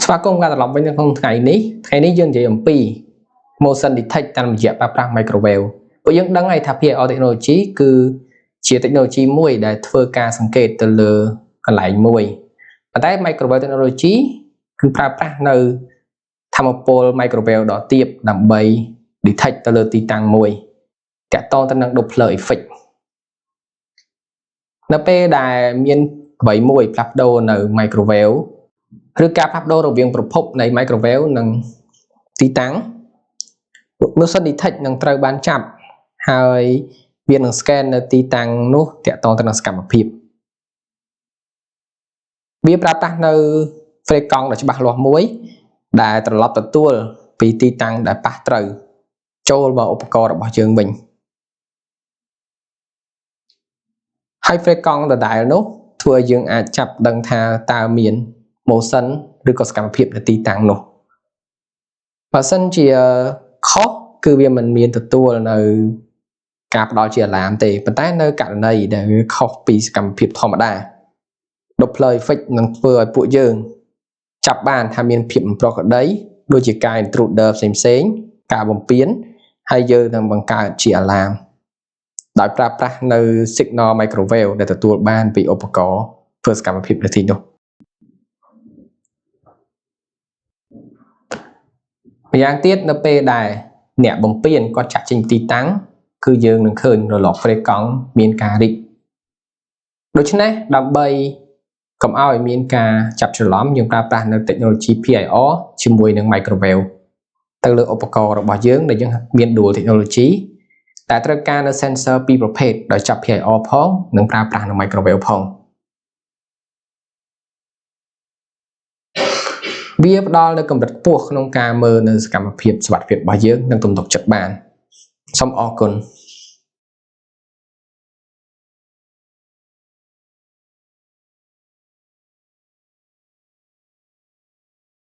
ស្វាគមន៍ការត្រឡប់វិញក្នុងថ្ងៃនេះយើងនិយាយអំពី motion detect តាមរយៈប្រើប្រាស់ microwave ពួកយើងដឹងហើយថា PIR technology គឺជា technology មួយដែលធ្វើការសង្កេតទៅលើកន្លែងមួយប៉ុន្តែ microwave technology គឺប្រើប្រាស់នៅថាមពល microwave ដ៏ទាបដើម្បី detect ទៅលើទីតាំងមួយតាក់ទងទៅនឹង Doppler effect នៅពេលដែលមានអ្វីមួយផ្លាស់ប្ដូរនៅ microwave ឬការផ្លាស់ប្ដូររវាងប្រភពនៃ microwave និងទីតាំង motion detect នឹងត្រូវបានចាប់ហើយវានឹង scan នៅទីតាំងនោះតាក់ទងទៅនឹងសកម្មភាពវាប្រើប្រាស់នៅ frame កង់ដ៏ច្បាស់លាស់មួយដែលត្រឡប់ទទួលពីទីតាំងដែលប៉ះត្រូវចូលមកឧបករណ៍របស់យើងវិញហើយ frame កង់ដដែលនោះធ្វើឲ្យយើងអាចចាប់ដឹងថាតើមាន motion ឬក៏សកម្មភាពនៅទីតាំងនោះបើសិនជាខុសគឺវាមិនមានទទួលនៅការផ្ដល់ជាអាឡាមទេប៉ុន្តែនៅករណីដែលវាខុសពីសកម្មភាពធម្មតា Doppler effect នឹងធ្វើឲ្យពួកយើងចាប់បានថាមានភាពមិនប្រក្រតីដូចជាការ intruder ផ្សេងៗការបំពានហើយយើងនឹងបង្កើតជាអាឡាមដោយប្រើប្រាស់នៅ signal microwave ដែលទទួលបានពីឧបករណ៍ធ្វើសកម្មភាពនៅទីនោះម្យ៉ាងទៀតនៅពេលដែលអ្នកបំពានគាត់ចាក់ចេញទីតាំងគឺយើងនឹងឃើញរលក frame កង់មានការរីកដូច្នេះដើម្បីកុំឲ្យមានការចាប់ច្រឡំយើងប្រើប្រាស់នៅ technology PIR ជាមួយនឹង microwave ទៅលើឧបករណ៍របស់យើងដែលយើងមាន dual technology តែត្រូវការនៅ sensor ពីរប្រភេទដោយចាប់ PIR ផងនិងប្រើប្រាស់នៅ microwave ផងវាផ្ដល់នូវកម្រិតខ្ពស់ក្នុងការមើលនៅសកម្មភាពសុវត្ថិភាពរបស់យើងនិងទំនុកចិត្តបានសូមអរគុណ